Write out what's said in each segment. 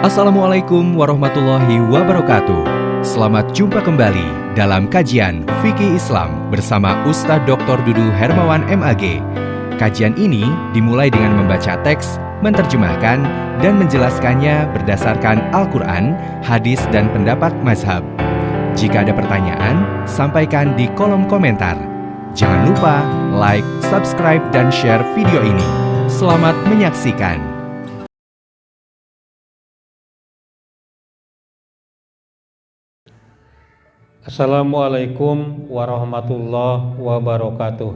Assalamualaikum warahmatullahi wabarakatuh. Selamat jumpa kembali dalam kajian Fikih Islam bersama Ustadz Dr. Dudu Hermawan MAG. Kajian ini dimulai dengan membaca teks, menerjemahkan, dan menjelaskannya berdasarkan Al-Quran, hadis, dan pendapat mazhab. Jika ada pertanyaan, sampaikan di kolom komentar. Jangan lupa like, subscribe, dan share video ini. Selamat menyaksikan. Assalamualaikum warahmatullahi wabarakatuh.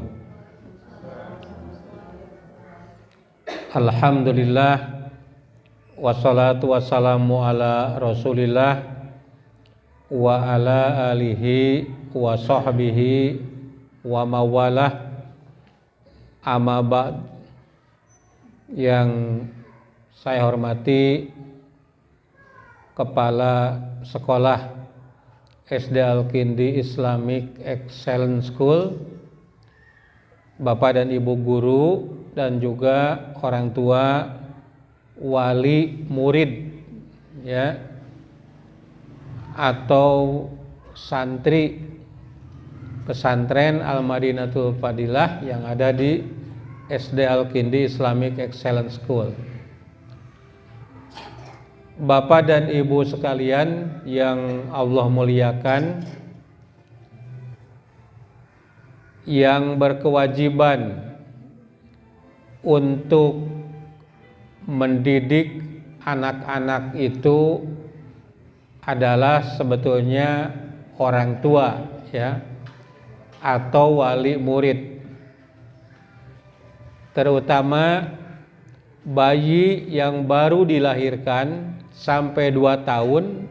Alhamdulillah, wassalatu wassalamu ala rasulillah wa ala alihi wa sahbihi wa mawalah. Amma ba'd. Yang saya hormati Kepala Sekolah SD Al-Kindi Islamic Excellence School, Bapak dan Ibu guru, dan juga orang tua, wali murid, ya, atau santri pesantren Al-Madinatul Fadilah yang ada di SD Al-Kindi Islamic Excellence School. Bapak dan Ibu sekalian yang Allah muliakan, yang berkewajiban untuk mendidik anak-anak itu adalah sebetulnya orang tua, ya, atau wali murid. Terutama bayi yang baru dilahirkan sampai 2 tahun,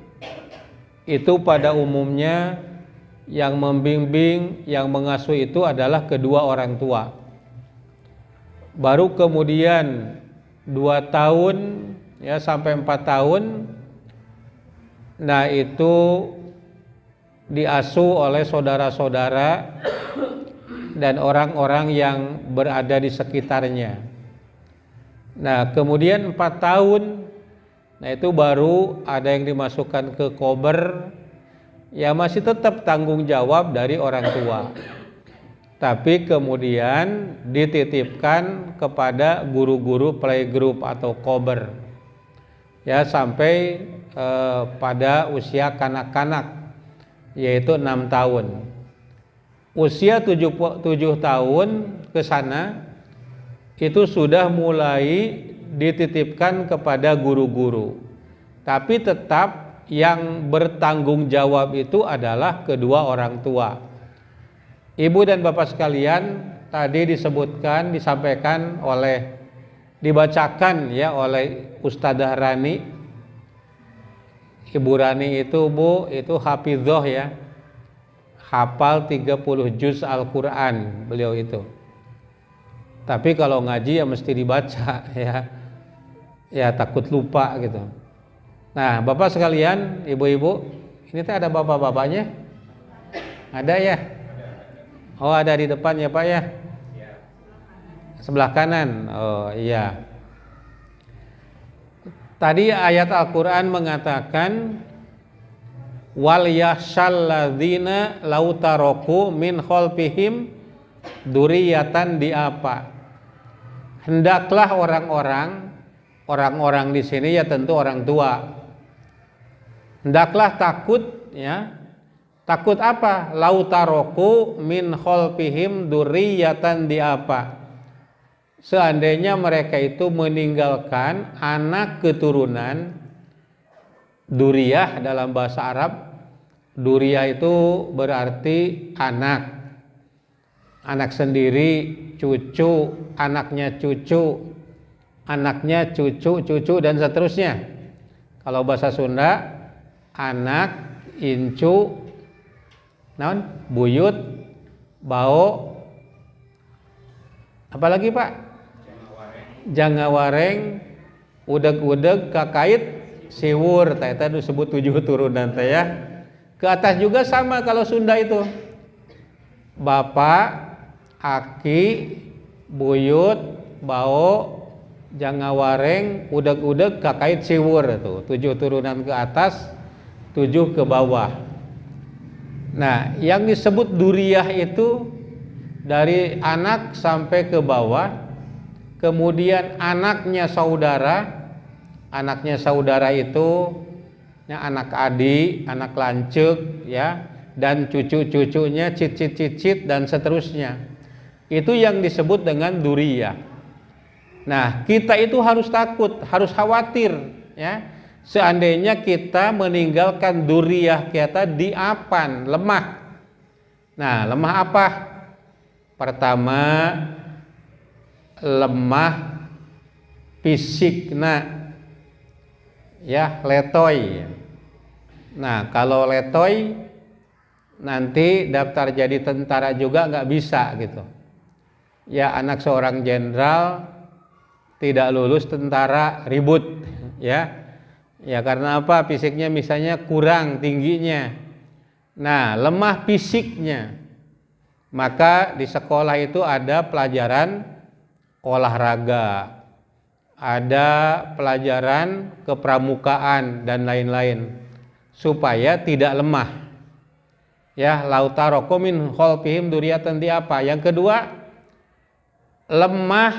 itu pada umumnya yang membimbing, yang mengasuh itu adalah kedua orang tua. Baru kemudian 2 tahun, ya, sampai 4 tahun, nah itu diasuh oleh saudara-saudara dan orang-orang yang berada di sekitarnya. Nah kemudian 4 tahun, nah itu baru ada yang dimasukkan ke kober, ya masih tetap tanggung jawab dari orang tua, tapi kemudian dititipkan kepada guru-guru playgroup atau kober, ya, sampai pada usia kanak-kanak, yaitu 6 tahun. Usia 7 tahun ke sana itu sudah mulai dititipkan kepada guru-guru, tapi tetap yang bertanggung jawab itu adalah kedua orang tua. Ibu dan bapak sekalian, tadi disebutkan, disampaikan oleh, dibacakan, ya, oleh Ustadzah Rani. Ibu Rani itu, Bu, itu hafidhoh, ya, hafal 30 juz Al-Quran beliau itu. Tapi kalau ngaji ya mesti dibaca, ya takut lupa gitu. Nah bapak sekalian, ibu-ibu, ini tuh ada bapak-bapaknya? Ada, ya? Oh ada di depan, ya Pak, ya? Sebelah kanan. Oh iya. Tadi ayat Al-Quran mengatakan wal yahshalladzina law taraku min khalfihim dzurriyyatan di apa? Hendaklah orang-orang di sini, ya tentu orang tua, hendaklah takut, ya. Takut apa? Lau taroku min khalfihim dzurriyyatan di apa? Seandainya mereka itu meninggalkan anak keturunan. Duriyah dalam bahasa Arab, duriyah itu berarti anak sendiri, cucu, anaknya cucu, anaknya cucu, dan seterusnya. Kalau bahasa Sunda, anak, incu, naon, buyut, bau, apalagi Pak? Jangawareng, udeg-udeg, kakait, siwur, eta disebut 7 turunan teh, ya. Ke atas juga sama kalau Sunda itu. Bapak, aki, buyut, bau, Jangawareng, udeg-udeg, kakait siwur tuh, 7 turunan ke atas, 7 ke bawah. Nah, yang disebut duriyah itu dari anak sampai ke bawah, kemudian anaknya saudara itu ya, anak adik, anak lancuk ya, dan cucu-cucunya, cicit-cicit dan seterusnya. Itu yang disebut dengan duriyah. Nah, kita itu harus takut, harus khawatir ya. Seandainya kita meninggalkan duriyah kita diapan, lemah. Nah, lemah apa? Pertama, lemah fisikna ya, letoy. Nah, kalau letoy nanti daftar jadi tentara juga nggak bisa gitu. Ya, anak seorang jenderal tidak lulus tentara ribut ya. Ya karena apa? Fisiknya misalnya kurang tingginya. Nah, lemah fisiknya. Maka di sekolah itu ada pelajaran olahraga, ada pelajaran kepramukaan dan lain-lain supaya tidak lemah. Ya, lautaro min khalfihim dzurriyyatan di apa? Yang kedua, lemah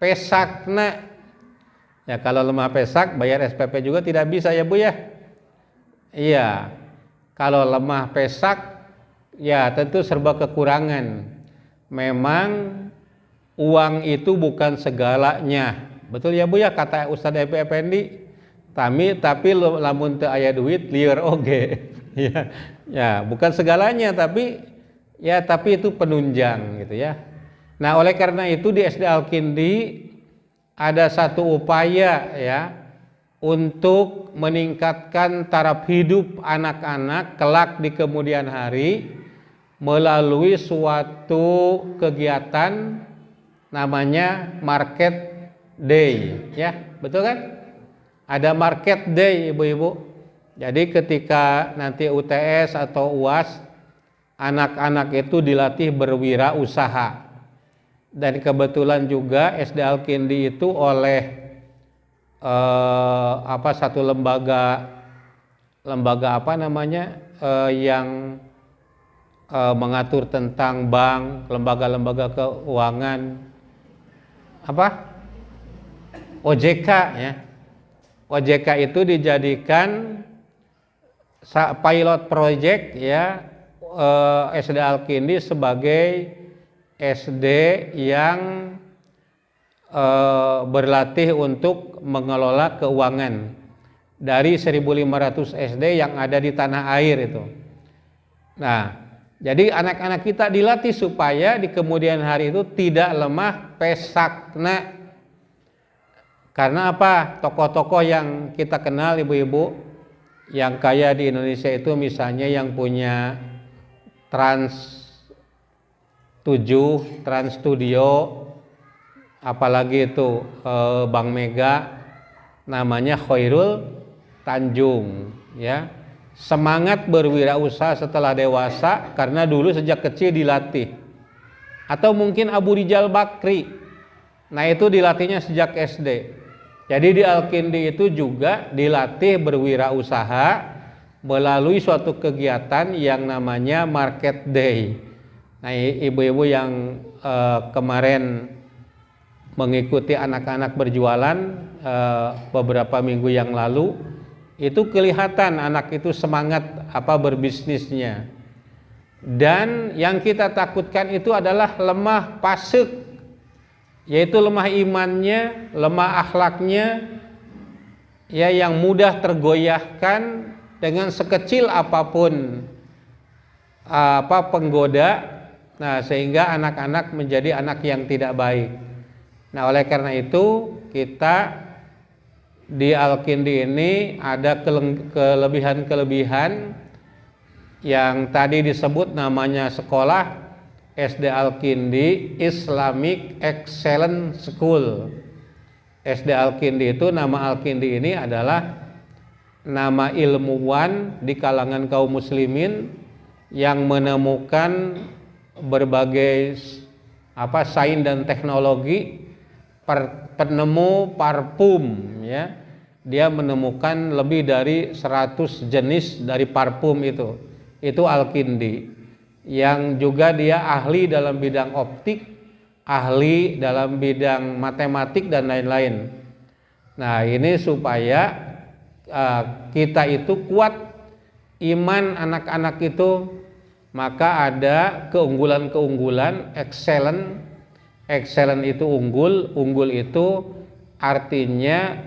pesakna. Ya, kalau lemah pesak bayar SPP juga tidak bisa ya Bu ya. Iya. Kalau lemah pesak ya tentu serba kekurangan. Memang uang itu bukan segalanya. Betul ya Bu ya, kata Ustadz Epi Effendi. Tapi lamun teu aya duit lieur oge. Ya, bukan segalanya tapi itu penunjang gitu ya. Nah, oleh karena itu di SD Al-Kindi ada satu upaya ya untuk meningkatkan taraf hidup anak-anak kelak di kemudian hari melalui suatu kegiatan namanya Market Day ya, betul kan? Ada Market Day ibu-ibu. Jadi ketika nanti UTS atau UAS, anak-anak itu dilatih berwirausaha. Dan kebetulan juga SD Al-Kindi itu oleh satu lembaga apa namanya yang mengatur tentang bank, lembaga-lembaga keuangan, OJK ya. OJK itu dijadikan pilot project ya, SD Al-Kindi sebagai SD yang berlatih untuk mengelola keuangan dari 1.500 SD yang ada di tanah air itu. Nah, jadi anak-anak kita dilatih supaya di kemudian hari itu tidak lemah pesakna. Karena apa? Tokoh-tokoh yang kita kenal ibu-ibu yang kaya di Indonesia itu misalnya yang punya Trans 7, Trans Studio, apalagi itu Bank Mega, namanya Khairul Tanjung ya. Semangat berwirausaha setelah dewasa karena dulu sejak kecil dilatih. Atau mungkin Abu Rijal Bakri, nah itu dilatihnya sejak SD. Jadi di Al-Kindi itu juga dilatih berwirausaha melalui suatu kegiatan yang namanya Market Day. Nah, ibu-ibu yang kemarin mengikuti anak-anak berjualan beberapa minggu yang lalu, itu kelihatan anak itu semangat berbisnisnya. Dan yang kita takutkan itu adalah lemah fasik, yaitu lemah imannya, lemah akhlaknya, ya, yang mudah tergoyahkan dengan sekecil apapun penggoda. Nah, sehingga anak-anak menjadi anak yang tidak baik. Nah, oleh karena itu kita di Al-Kindi ini ada kelebihan-kelebihan yang tadi disebut namanya sekolah SD Al-Kindi Islamic Excellence School. SD Al-Kindi itu, nama Al-Kindi ini adalah nama ilmuwan di kalangan kaum muslimin yang menemukan berbagai sains dan teknologi penemu parfum ya. Dia menemukan lebih dari 100 jenis dari parfum itu. Itu Al-Kindi. Yang juga dia ahli dalam bidang optik, ahli dalam bidang matematik dan lain-lain. Nah, ini supaya kita itu kuat iman anak-anak itu, maka ada keunggulan-keunggulan. Excellent itu unggul itu artinya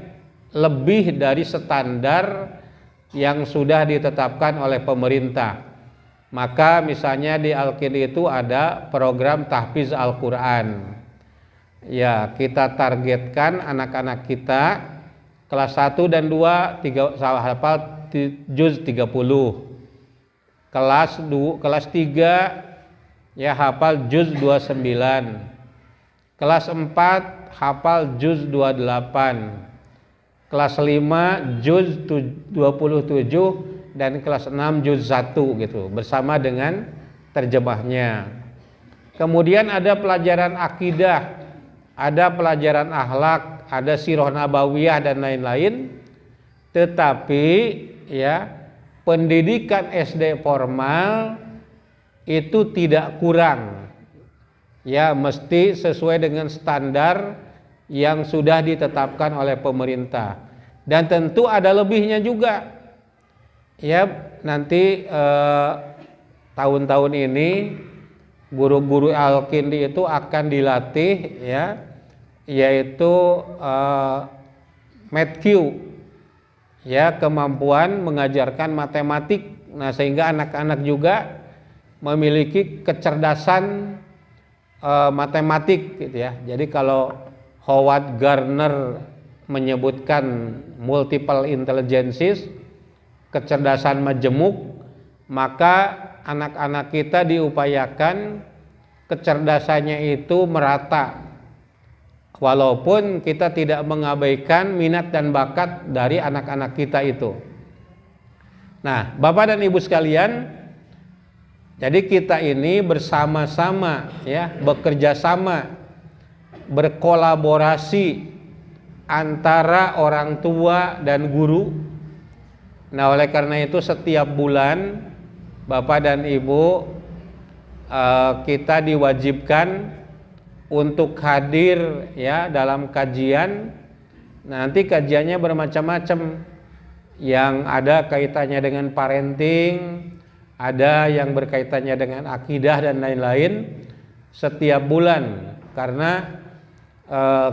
lebih dari standar yang sudah ditetapkan oleh pemerintah. Maka misalnya di Al-Kindi itu ada program tahfiz Al-Quran. Ya, kita targetkan anak-anak kita kelas 1 dan 2 hafal juz 30. Kelas 3 ya hafal juz 29. Kelas 4 hafal juz 28. Kelas 5 juz 27 dan kelas 6 juz 1 gitu, bersama dengan terjemahnya. Kemudian ada pelajaran akidah, ada pelajaran akhlak, ada sirah nabawiyah dan lain-lain. Tetapi ya, pendidikan SD formal itu tidak kurang. Ya, mesti sesuai dengan standar yang sudah ditetapkan oleh pemerintah. Dan tentu ada lebihnya juga. Ya, nanti tahun-tahun ini guru-guru Al-Kindi itu akan dilatih ya, yaitu MATQ ya, kemampuan mengajarkan matematik. Nah, sehingga anak-anak juga memiliki kecerdasan matematik gitu ya. Jadi kalau Howard Gardner menyebutkan multiple intelligences, kecerdasan majemuk, maka anak-anak kita diupayakan kecerdasannya itu merata, walaupun kita tidak mengabaikan minat dan bakat dari anak-anak kita itu. Nah, Bapak dan Ibu sekalian, jadi kita ini bersama-sama ya, bekerja sama, berkolaborasi antara orang tua dan guru. Nah, oleh karena itu setiap bulan Bapak dan Ibu kita diwajibkan untuk hadir ya dalam kajian. Nanti kajiannya bermacam-macam. Yang ada kaitannya dengan parenting, ada yang berkaitannya dengan akidah dan lain-lain setiap bulan, karena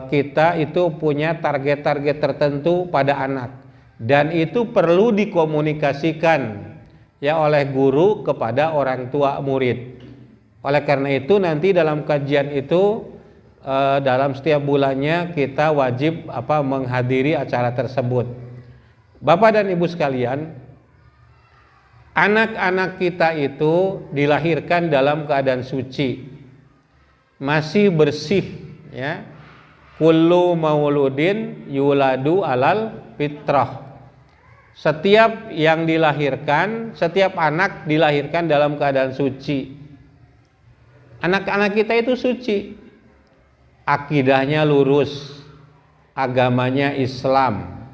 kita itu punya target-target tertentu pada anak, dan itu perlu dikomunikasikan ya oleh guru kepada orang tua murid. Oleh karena itu nanti dalam kajian itu dalam setiap bulannya kita wajib menghadiri acara tersebut. Bapak dan Ibu sekalian, anak-anak kita itu dilahirkan dalam keadaan suci, masih bersih ya. Kullu mauludin yuladu alal fitrah. Setiap yang dilahirkan, setiap anak dilahirkan dalam keadaan suci. Anak-anak kita itu suci, akidahnya lurus, agamanya Islam,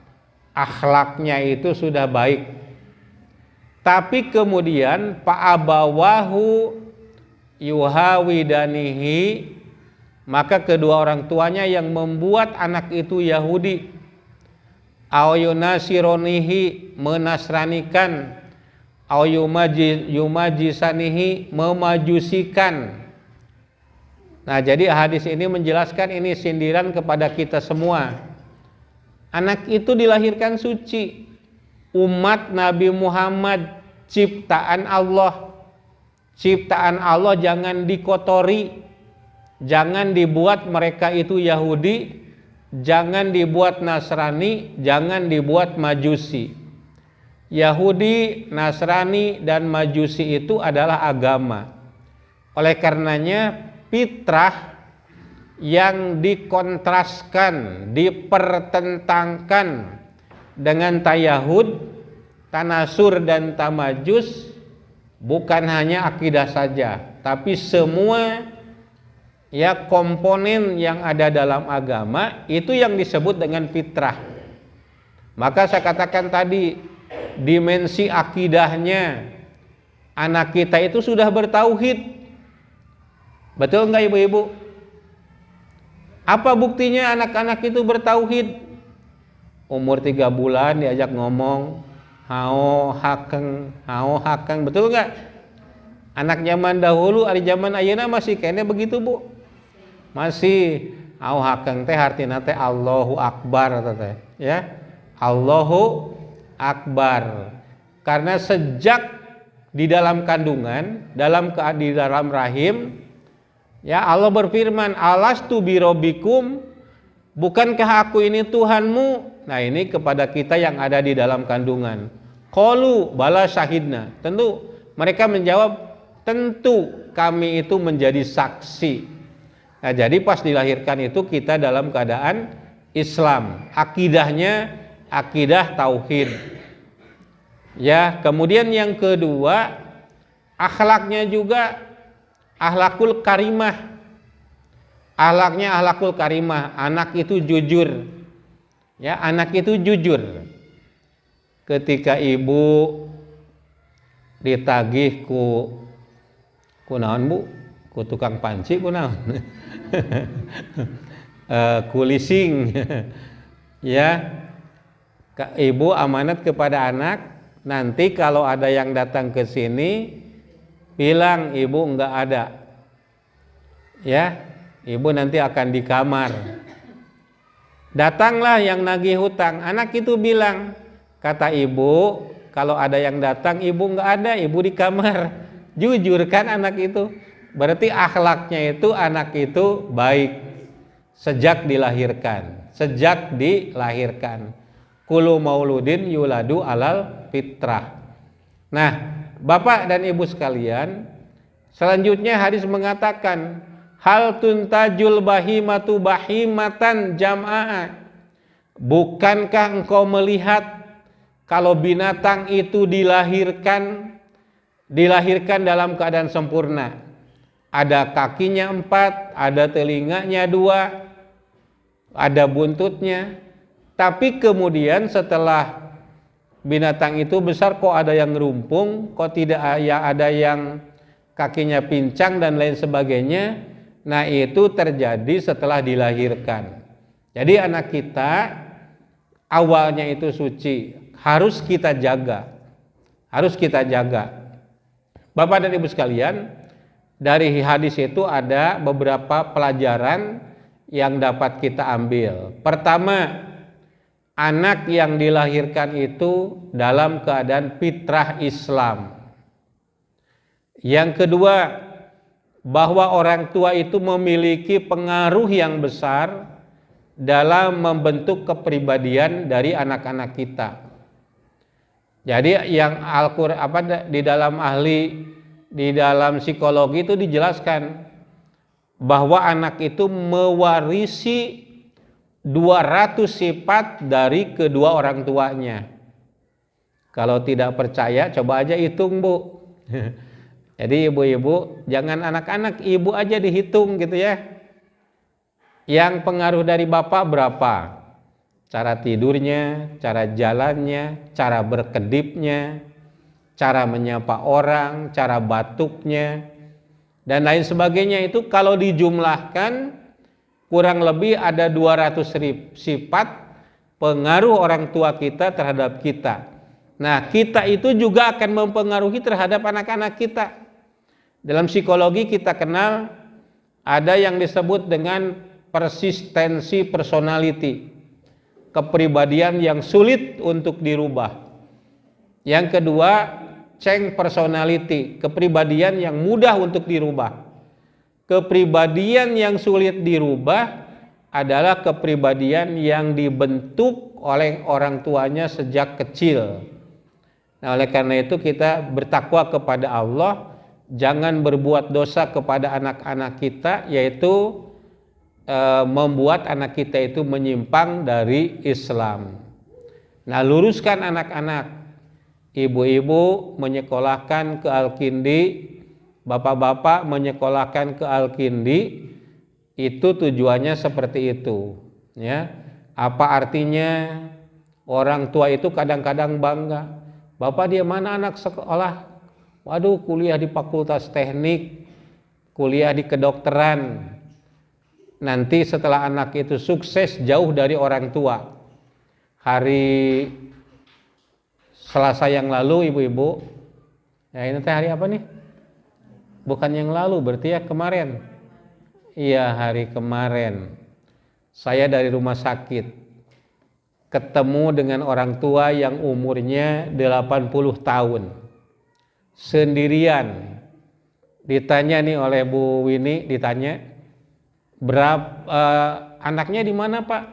akhlaknya itu sudah baik. Tapi kemudian fa'abawahu yuhawidanihi, maka kedua orang tuanya yang membuat anak itu Yahudi, au yunasironihi, menasranikan, au yumajisanihi, memajusikan. Nah, jadi hadis ini menjelaskan ini sindiran kepada kita semua. Anak itu dilahirkan suci, umat Nabi Muhammad, ciptaan Allah. Ciptaan Allah jangan dikotori, jangan dibuat mereka itu Yahudi, jangan dibuat Nasrani, jangan dibuat Majusi. Yahudi, Nasrani, dan Majusi itu adalah agama. Oleh karenanya fitrah yang dikontraskan, dipertentangkan dengan tayahud, tanasur, dan tamajus bukan hanya akidah saja, tapi semua ya komponen yang ada dalam agama itu yang disebut dengan fitrah. Maka saya katakan tadi, dimensi akidahnya anak kita itu sudah bertauhid. Betul enggak ibu-ibu? Apa buktinya anak-anak itu bertauhid? Umur 3 bulan diajak ngomong hao hakeng, betul enggak? Anak zaman dahulu, hari zaman ayeuna masih kayaknya begitu, Bu. Masih hao hakeng teh artina teh Allahu Akbar teh, ya. Allahu Akbar. Karena sejak di dalam kandungan, di dalam rahim, ya Allah berfirman, alastu birobbikum, bukankah aku ini Tuhanmu? Nah, ini kepada kita yang ada di dalam kandungan. Qalu bala syahidna. Tentu mereka menjawab, tentu kami itu menjadi saksi. Nah, jadi pas dilahirkan itu kita dalam keadaan Islam, akidahnya akidah tauhid. Ya, kemudian yang kedua, akhlaknya juga akhlakul karimah. Akhlaknya akhlakul karimah, anak itu jujur. Ya, anak itu jujur. Ketika ibu ditagih ku naon, Bu? Ku tukang panci ku naon? Ku leasing. Ya. Ibu amanat kepada anak, nanti kalau ada yang datang ke sini bilang ibu enggak ada. Ya, ibu nanti akan di kamar. Datanglah yang nagih hutang, anak itu bilang, kata ibu, kalau ada yang datang ibu enggak ada, ibu di kamar. Jujur kan anak itu? Berarti akhlaknya itu anak itu baik sejak dilahirkan. Kullu mauludin yuladu alal fitrah. Nah, Bapak dan Ibu sekalian, selanjutnya hadis mengatakan, hal tuntajul bahimatu bahimatan jam'aa. Bukankah engkau melihat kalau binatang itu dilahirkan dalam keadaan sempurna? Ada kakinya 4, ada telinganya 2, ada buntutnya. Tapi kemudian setelah binatang itu besar, kok ada yang rumpung, kok tidak ada yang kakinya pincang dan lain sebagainya. Nah, itu terjadi setelah dilahirkan. Jadi anak kita awalnya itu suci, harus kita jaga. Bapak dan Ibu sekalian, dari hadis itu ada beberapa pelajaran yang dapat kita ambil. Pertama, anak yang dilahirkan itu dalam keadaan fitrah Islam. Yang kedua, bahwa orang tua itu memiliki pengaruh yang besar dalam membentuk kepribadian dari anak-anak kita. Jadi yang di dalam psikologi itu dijelaskan bahwa anak itu mewarisi 200 sifat dari kedua orang tuanya. Kalau tidak percaya, coba aja hitung, Bu. Jadi ibu-ibu, jangan anak-anak, ibu aja dihitung gitu ya. Yang pengaruh dari bapak berapa? Cara tidurnya, cara jalannya, cara berkedipnya, cara menyapa orang, cara batuknya, dan lain sebagainya. Itu kalau dijumlahkan kurang lebih ada 200 sifat pengaruh orang tua kita terhadap kita. Nah, kita itu juga akan mempengaruhi terhadap anak-anak kita. Dalam psikologi kita kenal ada yang disebut dengan persistensi personality, kepribadian yang sulit untuk dirubah. Yang kedua, change personality, kepribadian yang mudah untuk dirubah. Kepribadian yang sulit dirubah adalah kepribadian yang dibentuk oleh orang tuanya sejak kecil. Nah, oleh karena itu kita bertakwa kepada Allah, jangan berbuat dosa kepada anak-anak kita, yaitu membuat anak kita itu menyimpang dari Islam. Nah, luruskan anak-anak. Ibu-ibu menyekolahkan ke Al-Kindi, bapak-bapak menyekolahkan ke Al-Kindi, Itu tujuannya seperti itu, ya. Apa artinya? Orang tua itu kadang-kadang bangga, bapak dia mana anak sekolah, waduh kuliah di fakultas teknik, kuliah di kedokteran. Nanti setelah anak itu sukses jauh dari orang tua. Hari Selasa yang lalu ibu-ibu, ya ini teh hari apa nih? Bukan yang lalu, berarti ya kemarin. Iya, hari kemarin. Saya dari rumah sakit ketemu dengan orang tua yang umurnya 80 tahun. Sendirian. Ditanya nih oleh Bu Wini, ditanya, anaknya di mana, Pak?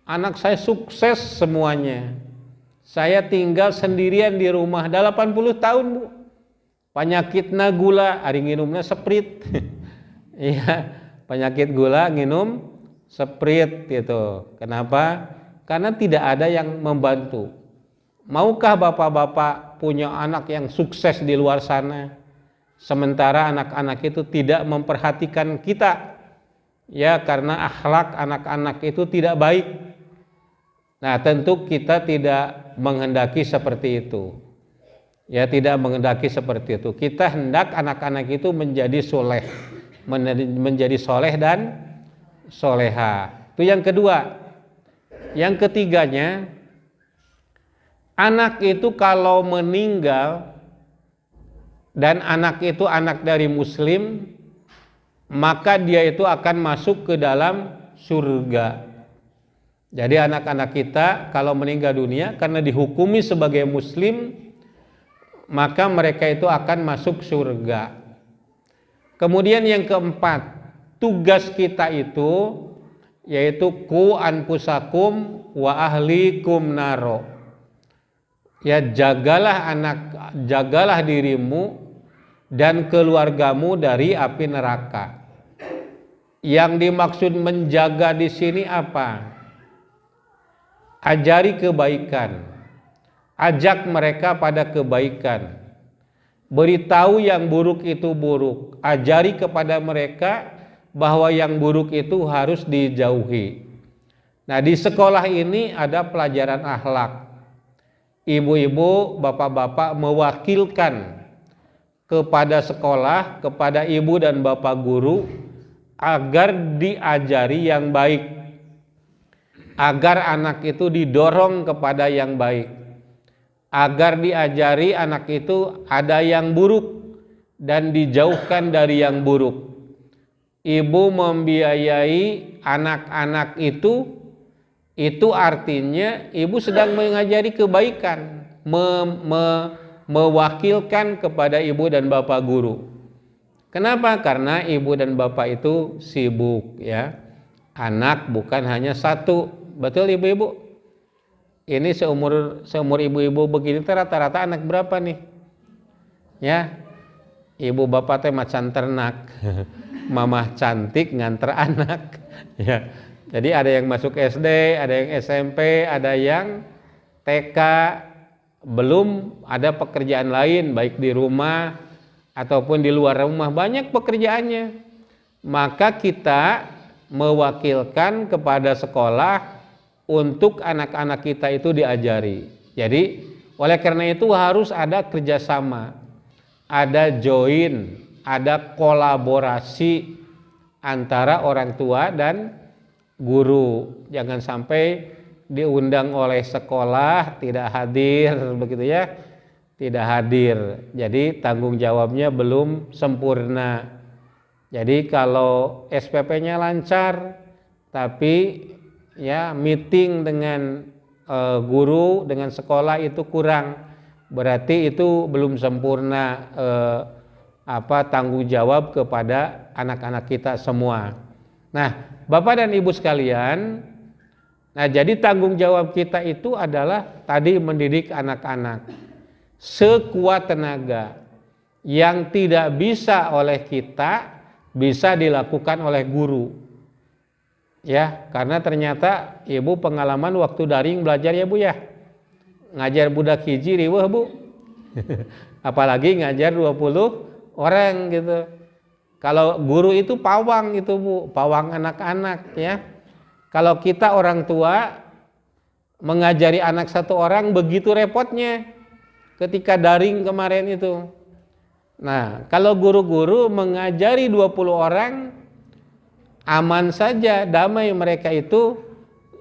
Anak saya sukses semuanya. Saya tinggal sendirian di rumah 80 tahun, Bu. Penyakitna gula, ari nginumna seprit. Iya, penyakit gula nginum seprit gitu. Kenapa? Karena tidak ada yang membantu. Maukah bapak-bapak punya anak yang sukses di luar sana, sementara anak-anak itu tidak memperhatikan kita? Ya, karena akhlak anak-anak itu tidak baik. Nah, tentu kita tidak menghendaki seperti itu. Ya, tidak menghendaki seperti itu. Kita hendak anak-anak itu menjadi soleh, menjadi soleh dan soleha. Itu yang kedua. Yang ketiganya, anak itu kalau meninggal dan anak itu anak dari muslim, maka dia itu akan masuk ke dalam surga. Jadi anak-anak kita kalau meninggal dunia karena dihukumi sebagai muslim, maka mereka itu akan masuk surga. Kemudian yang keempat, tugas kita itu yaitu ku anfusakum wa ahlikum naro. Ya, jagalah dirimu dan keluargamu dari api neraka. Yang dimaksud menjaga di sini apa? Ajari kebaikan. Ajak mereka pada kebaikan. Beritahu yang buruk itu buruk. Ajari kepada mereka bahwa yang buruk itu harus dijauhi. Nah, di sekolah ini ada pelajaran akhlak. Ibu-ibu, bapak-bapak mewakilkan kepada sekolah, kepada ibu dan bapak guru agar diajari yang baik, agar anak itu didorong kepada yang baik, agar diajari anak itu ada yang buruk dan dijauhkan dari yang buruk. Ibu membiayai anak-anak itu artinya ibu sedang mengajari kebaikan, mewakilkan kepada ibu dan bapak guru. Kenapa? Karena ibu dan bapak itu sibuk, ya. Anak bukan hanya satu, betul ibu-ibu? Ini seumur ibu-ibu begini rata-rata anak berapa nih? Ya, ibu bapak teh macan ternak. Mamah cantik nganter anak, ya. Jadi ada yang masuk SD, ada yang SMP, ada yang TK, belum ada pekerjaan lain baik di rumah ataupun di luar rumah, banyak pekerjaannya. Maka kita mewakilkan kepada sekolah untuk anak-anak kita itu diajari. Jadi oleh karena itu harus ada kerjasama, ada join, ada kolaborasi antara orang tua dan guru. Jangan sampai diundang oleh sekolah tidak hadir, begitu ya, tidak hadir. Jadi tanggung jawabnya belum sempurna. Jadi kalau SPP-nya lancar, tapi ya meeting dengan guru dengan sekolah itu kurang, berarti itu belum sempurna tanggung jawab kepada anak-anak kita semua. Nah, Bapak dan Ibu sekalian, nah jadi tanggung jawab kita itu adalah tadi mendidik anak-anak sekuat tenaga. Yang tidak bisa oleh kita bisa dilakukan oleh guru. Ya, karena ternyata Ibu pengalaman waktu daring belajar ya Bu ya. Ngajar budak hiji riweuh Bu. Apalagi ngajar 20 orang gitu. Kalau guru itu pawang itu Bu, pawang anak-anak ya. Kalau kita orang tua mengajari anak satu orang begitu repotnya ketika daring kemarin itu. Nah, kalau guru-guru mengajari 20 orang aman saja, damai, mereka itu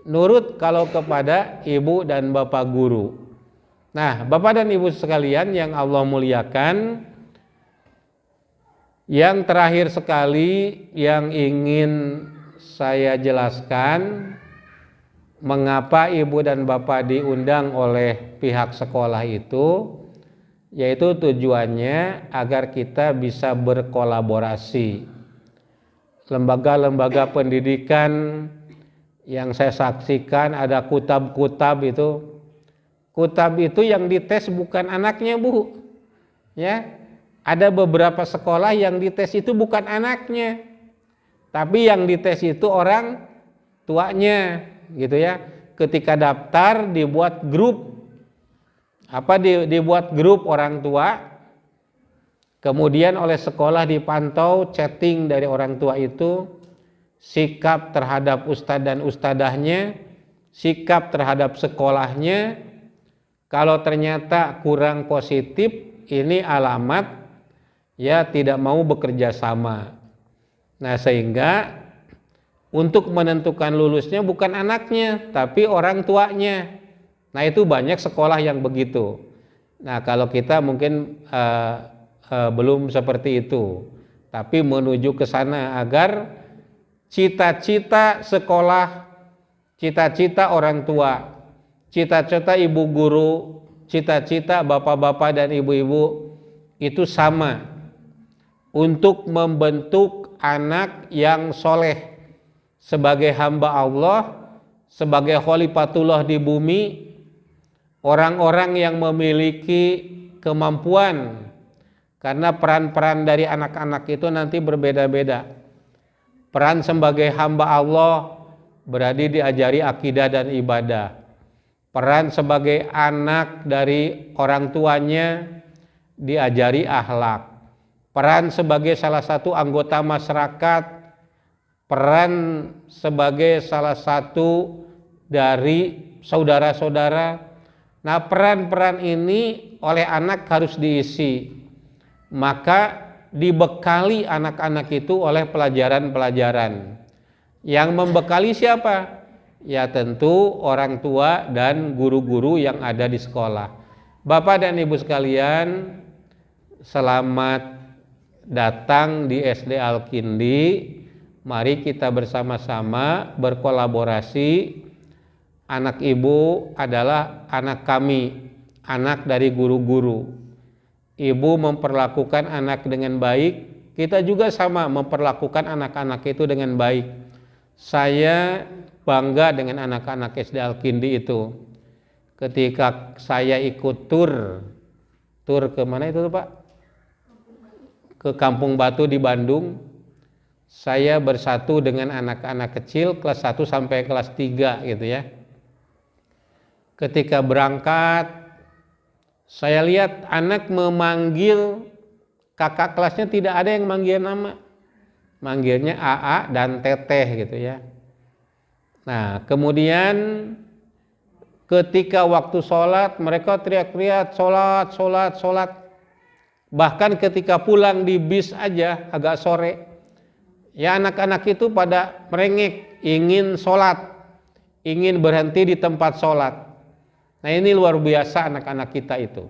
nurut kalau kepada ibu dan bapak guru. Nah, Bapak dan Ibu sekalian yang Allah muliakan, yang terakhir sekali yang ingin saya jelaskan, mengapa ibu dan bapak diundang oleh pihak sekolah itu, yaitu tujuannya agar kita bisa berkolaborasi. Lembaga-lembaga pendidikan yang saya saksikan ada kutab-kutab itu. Kutab itu yang dites bukan anaknya Bu. Ya. Ada beberapa sekolah yang dites itu bukan anaknya, tapi yang dites itu orang tuanya, gitu ya. Ketika daftar dibuat grup, dibuat grup orang tua, kemudian oleh sekolah dipantau chatting dari orang tua itu, sikap terhadap ustadz dan ustadahnya, sikap terhadap sekolahnya. Kalau ternyata kurang positif, ini alamat ya tidak mau bekerja sama. Nah, sehingga untuk menentukan lulusnya bukan anaknya tapi orang tuanya. Nah, itu banyak sekolah yang begitu. Nah, kalau kita mungkin belum seperti itu, tapi menuju ke sana agar cita-cita sekolah, cita-cita orang tua, cita-cita ibu guru, cita-cita bapak-bapak dan ibu-ibu itu sama, untuk membentuk anak yang soleh sebagai hamba Allah, sebagai khalifatullah di bumi, orang-orang yang memiliki kemampuan, karena peran-peran dari anak-anak itu nanti berbeda-beda. Peran sebagai hamba Allah berarti diajari akidah dan ibadah. Peran sebagai anak dari orang tuanya diajari akhlak. Peran sebagai salah satu anggota masyarakat, peran sebagai salah satu dari saudara-saudara. Nah, peran-peran ini oleh anak harus diisi. Maka dibekali anak-anak itu oleh pelajaran-pelajaran. Yang membekali siapa? Ya tentu orang tua dan guru-guru yang ada di sekolah. Bapak dan Ibu sekalian, selamat datang di SD Al-Kindi. Mari kita bersama-sama berkolaborasi. Anak ibu adalah anak kami, anak dari guru-guru. Ibu memperlakukan anak dengan baik, kita juga sama memperlakukan anak-anak itu dengan baik. Saya bangga dengan anak-anak SD Al-Kindi itu. Ketika saya ikut tur ke mana itu Pak? Ke Kampung Batu di Bandung, saya bersatu dengan anak-anak kecil kelas 1 sampai kelas 3 gitu ya. Ketika berangkat, saya lihat anak memanggil kakak kelasnya, tidak ada yang manggil nama. Manggilnya AA dan Teteh gitu ya. Nah, kemudian ketika waktu sholat, mereka teriak-teriak sholat. Bahkan ketika pulang di bis aja agak sore, ya anak-anak itu pada merengek, ingin sholat, ingin berhenti di tempat sholat. Nah, ini luar biasa anak-anak kita itu.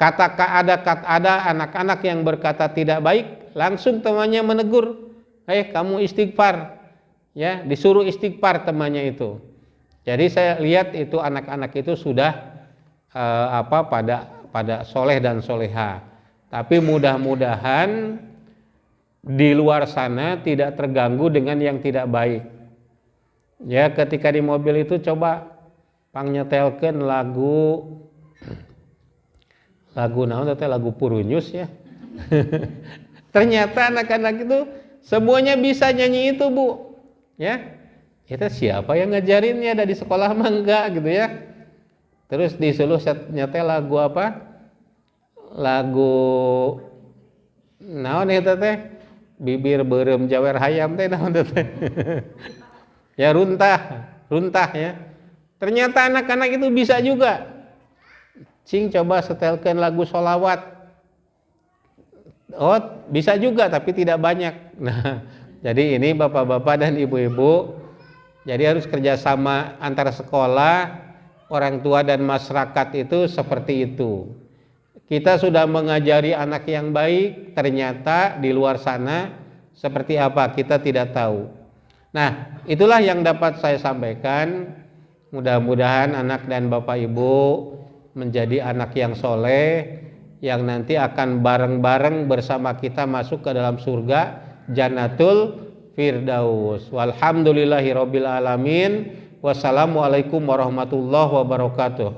Ada anak-anak yang berkata tidak baik, langsung temannya menegur, kamu istighfar, ya disuruh istighfar temannya itu. Jadi saya lihat itu anak-anak itu sudah pada soleh dan soleha. Tapi mudah-mudahan di luar sana tidak terganggu dengan yang tidak baik. Ya, ketika di mobil itu coba pangnyetelkeun lagu naon teh, lagu Purunyus ya. Ternyata anak-anak itu semuanya bisa nyanyi itu, Bu. Ya. Itu siapa yang ngajarinnya, dari sekolah mah enggak gitu ya. Terus disuruh nyetel lagu apa? Lagu naon eta teh? bibir berem jawer hayam teh naon teh. Ya runtah ya. Ternyata anak-anak itu bisa juga. Cing coba setelkan lagu sholawat. Oh, bisa juga tapi tidak banyak. Nah, jadi ini bapak-bapak dan ibu-ibu, jadi harus kerjasama antara sekolah, orang tua dan masyarakat itu seperti itu. Kita sudah mengajari anak yang baik, ternyata di luar sana seperti apa kita tidak tahu. Nah, itulah yang dapat saya sampaikan. Mudah-mudahan anak dan bapak ibu menjadi anak yang soleh, yang nanti akan bareng-bareng bersama kita masuk ke dalam surga Jannatul Firdaus. Walhamdulillahirabbil alamin. Wassalamualaikum warahmatullahi wabarakatuh.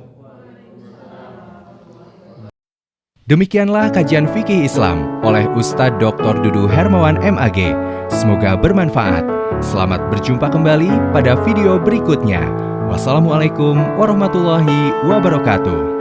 Demikianlah kajian fikih Islam oleh Ustadz Dr. Dudu Hermawan MAG. Semoga bermanfaat. Selamat berjumpa kembali pada video berikutnya. Wassalamualaikum warahmatullahi wabarakatuh.